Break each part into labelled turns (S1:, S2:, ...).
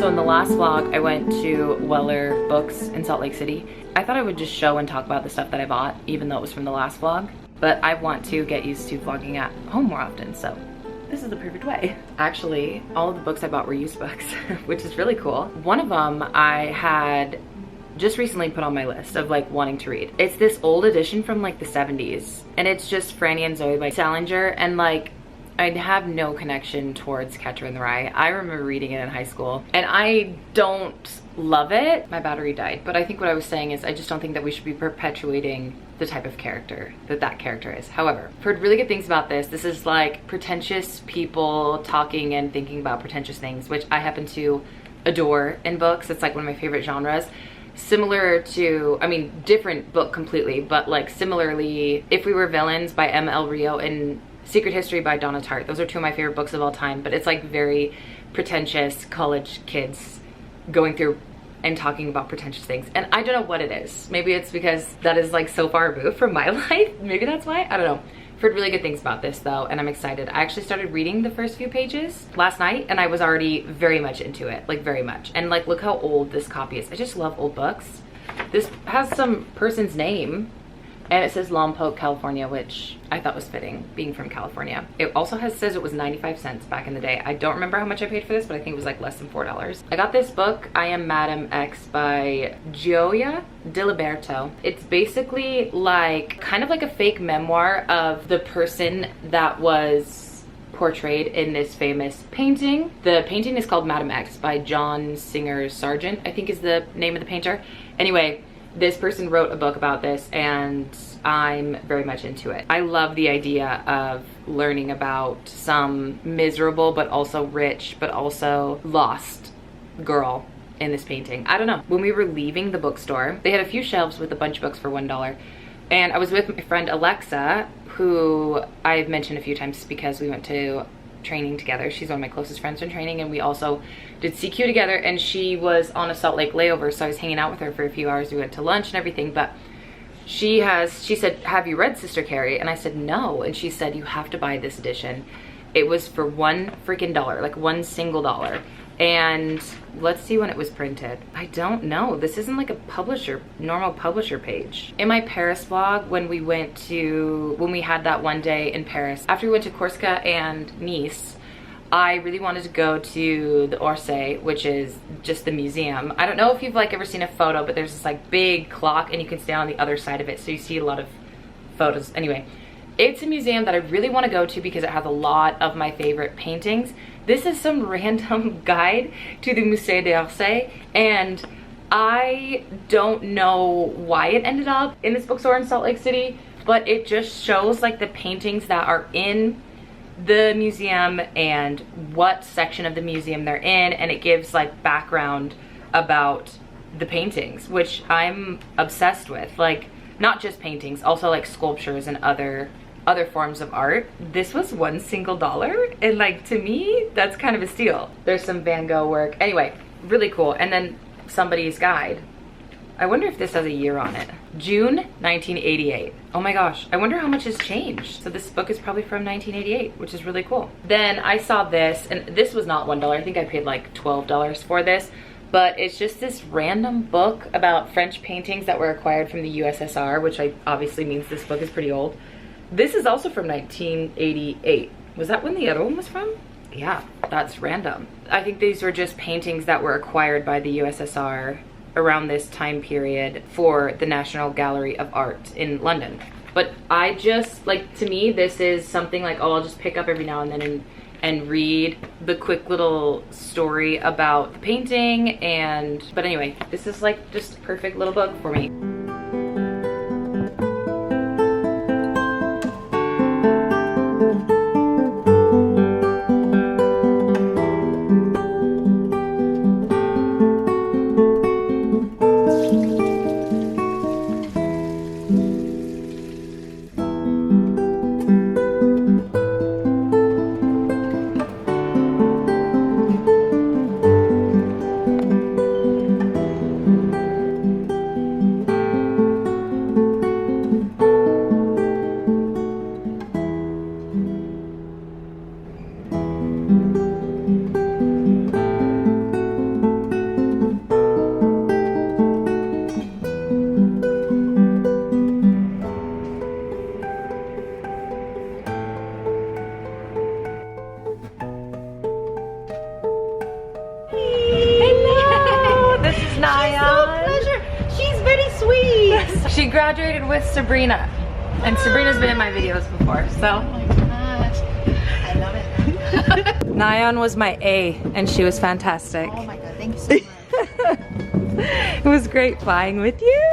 S1: So in the last vlog, I went to Weller Books in Salt Lake City. I thought I would just show and talk about the stuff that I bought, even though it was from the last vlog. But I want to get used to vlogging at home more often, so this is the perfect way. Actually, all of the books I bought were used books, which is really cool. One of them I had just recently put on my list of like wanting to read. It's this old edition from like the 70s, and it's just Franny and Zoe by Salinger, and like I have no connection towards Catcher in the Rye. I remember reading it in high school, and I don't love it. My battery died, but I think what I was saying is I just don't think that we should be perpetuating the type of character that character is. However, I've heard really good things about this. This is like pretentious people talking and thinking about pretentious things, which I happen to adore in books. It's like one of my favorite genres. Similar to, I mean, different book completely, but like similarly, If We Were Villains by M.L. Rio and Secret History by Donna Tartt. Those are two of my favorite books of all time, but it's like very pretentious college kids going through and talking about pretentious things. And I don't know what it is. Maybe it's because that is like so far removed from my life. Maybe that's why, I don't know. I've heard really good things about this though, and I'm excited. I actually started reading the first few pages last night, and I was already very much into it, like very much. And like, look how old this copy is. I just love old books. This has some person's name, and it says Lompoc, California, which I thought was fitting, being from California. It also says it was 95 cents back in the day. I don't remember how much I paid for this, but I think it was like less than $4. I got this book, I Am Madam X by Gioia Diliberto. It's basically like, kind of like a fake memoir of the person that was portrayed in this famous painting. The painting is called Madam X by John Singer Sargent, I think is the name of the painter. Anyway, this person wrote a book about this, and I'm very much into it. I love the idea of learning about some miserable but also rich but also lost girl in this painting. I don't know. When we were leaving the bookstore, they had a few shelves with a bunch of books for $1, and I was with my friend Alexa, who I've mentioned a few times because we went to training together. She's one of my closest friends from training, and we also did CQ together, and she was on a Salt Lake layover, so I was hanging out with her for a few hours. We went to lunch and everything, but she said, have you read Sister Carrie? And I said no, and she said, you have to buy this edition. It was for $1 freaking dollar, like $1 single dollar. And let's see when it was printed. I don't know. This isn't like a publisher, normal publisher page. In my Paris vlog, when we had that one day in Paris, after we went to Corsica and Nice, I really wanted to go to the Orsay, which is just the museum. I don't know if you've like ever seen a photo, but there's this like big clock, and you can stand on the other side of it, so you see a lot of photos. Anyway, it's a museum that I really want to go to because it has a lot of my favorite paintings. This is some random guide to the Musée d'Orsay, and I don't know why it ended up in this bookstore in Salt Lake City, but it just shows like the paintings that are in the museum and what section of the museum they're in, and it gives like background about the paintings, which I'm obsessed with. Like, not just paintings, also like sculptures and other forms of art. This was $1 single dollar, and like, to me, that's kind of a steal. There's some Van Gogh work. Anyway, really cool. And then somebody's guide. I wonder if this has a year on it. June 1988. Oh my gosh, I wonder how much has changed. So this book is probably from 1988, which is really cool. Then I saw this, and this was not $1. I think I paid like $12 for this, but it's just this random book about French paintings that were acquired from the USSR, which obviously means this book is pretty old. This is also from 1988. Was that when the other one was from? Yeah, that's random. I think these were just paintings that were acquired by the USSR around this time period for the National Gallery of Art in London. But I just, like, to me, this is something like, oh, I'll just pick up every now and then and read the quick little story about the painting. But anyway, this is like just a perfect little book for me. Mrs. Naya.
S2: It's so pleasure. She's very sweet.
S1: She graduated with Sabrina. And Sabrina's been in my videos before, so.
S2: Oh my gosh. I love it.
S1: Nyan was my A, and she was fantastic.
S2: Oh my god, thank you so much.
S1: It was great flying with you.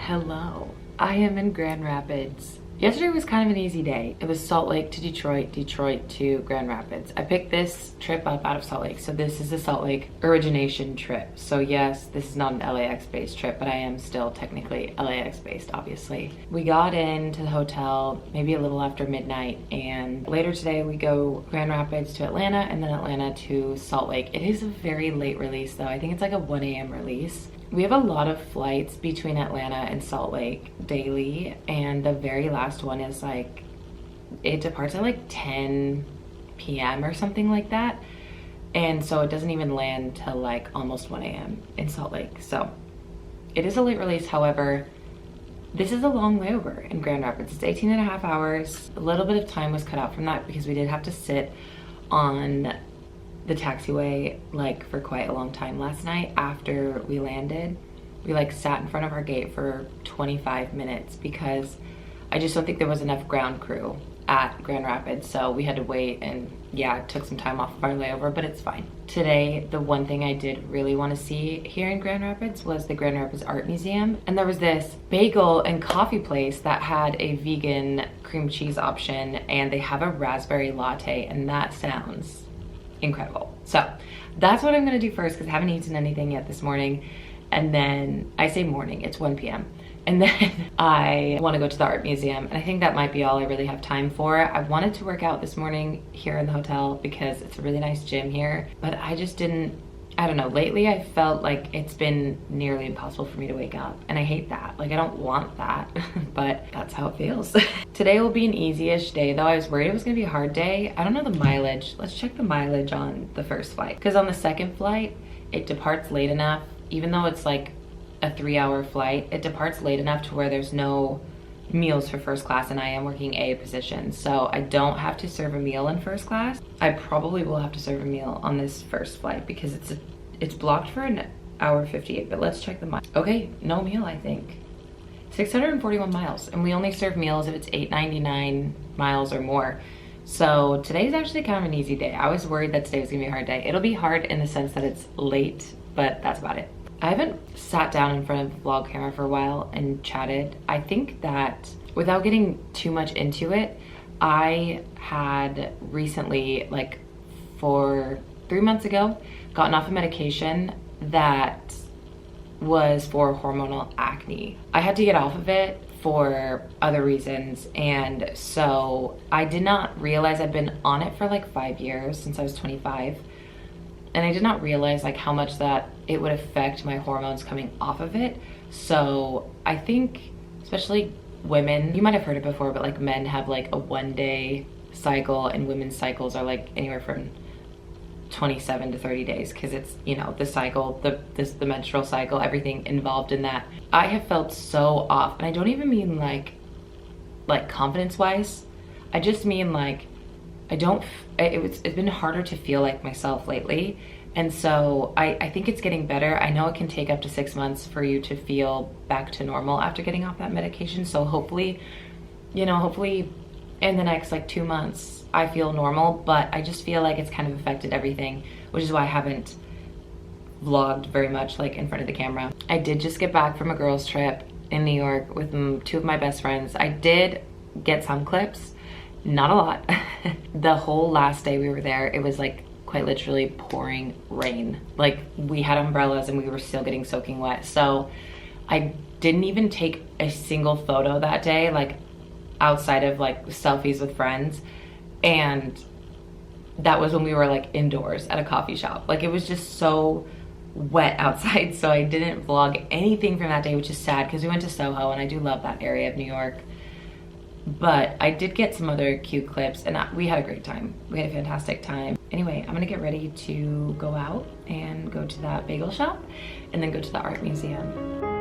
S1: Hello, I am in Grand Rapids. Yesterday was kind of an easy day. It was Salt Lake to Detroit, Detroit to Grand Rapids. I picked this trip up out of Salt Lake, so this is a Salt Lake origination trip. So yes, this is not an LAX based trip, but I am still technically LAX based, obviously. We got into the hotel maybe a little after midnight, and later today we go Grand Rapids to Atlanta and then Atlanta to Salt Lake. It is a very late release though. I think it's like a 1 a.m. release. We have a lot of flights between Atlanta and Salt Lake daily, and the very last one is like, it departs at like 10 p.m. or something like that. And so it doesn't even land till like almost 1 a.m. in Salt Lake. So it is a late release. However, this is a long layover in Grand Rapids. It's 18 and a half hours. A little bit of time was cut out from that because we did have to sit on the taxiway like for quite a long time last night after we landed. We like sat in front of our gate for 25 minutes because I just don't think there was enough ground crew at Grand Rapids, so we had to wait, and yeah, it took some time off of our layover, but it's fine. Today, the one thing I did really want to see here in Grand Rapids was the Grand Rapids Art Museum, and there was this bagel and coffee place that had a vegan cream cheese option, and they have a raspberry latte, and that sounds incredible. So that's what I'm gonna do first because I haven't eaten anything yet this morning. And then I say morning, it's 1 p.m. And then I want to go to the art museum, and I think that might be all I really have time for. I wanted to work out this morning here in the hotel because it's a really nice gym here, but I just didn't. I don't know, lately I felt like it's been nearly impossible for me to wake up, and I hate that. Like, I don't want that, but that's how it feels. Today will be an easy-ish day though. I was worried it was gonna be a hard day. I don't know the mileage. Let's check the mileage on the first flight, because on the second flight, it departs late enough, even though it's like a 3-hour flight, it departs late enough to where there's no meals for first class, and I am working A position, so I don't have to serve a meal in first class. I probably will have to serve a meal on this first flight because it's blocked for an hour 58, but let's check the miles. Okay, no meal, I think. 641 miles, and we only serve meals if it's 899 miles or more. So today's actually kind of an easy day. I was worried that today was gonna be a hard day. It'll be hard in the sense that it's late, but that's about it. I haven't sat down in front of the vlog camera for a while and chatted. I think that without getting too much into it, I had recently, like 3 months ago, gotten off a medication that was for hormonal acne. I had to get off of it for other reasons, and so I did not realize I'd been on it for like 5 years, since I was 25, and I did not realize like how much that it would affect my hormones coming off of it. So I think especially women, you might have heard it before, but like men have like a 1-day cycle and women's cycles are like anywhere from 27 to 30 days, because it's, you know, the cycle, the menstrual cycle, everything involved in that. I have felt so off, and I don't even mean like confidence wise. I just mean like it's been harder to feel like myself lately, and so I think it's getting better. I know it can take up to 6 months for you to feel back to normal after getting off that medication, so hopefully, you know, hopefully in the next like 2 months I feel normal, but I just feel like it's kind of affected everything, which is why I haven't vlogged very much like in front of the camera. I did just get back from a girls trip in New York with 2 of my best friends. I did get some clips, not a lot. The whole last day we were there, it was like quite literally pouring rain. Like we had umbrellas and we were still getting soaking wet. So I didn't even take a single photo that day, like outside of like selfies with friends. And that was when we were like indoors at a coffee shop. Like it was just so wet outside, so I didn't vlog anything from that day, which is sad because we went to Soho and I do love that area of New York. But I did get some other cute clips, and we had a great time. We had a fantastic time. Anyway, I'm gonna get ready to go out and go to that bagel shop and then go to the art museum.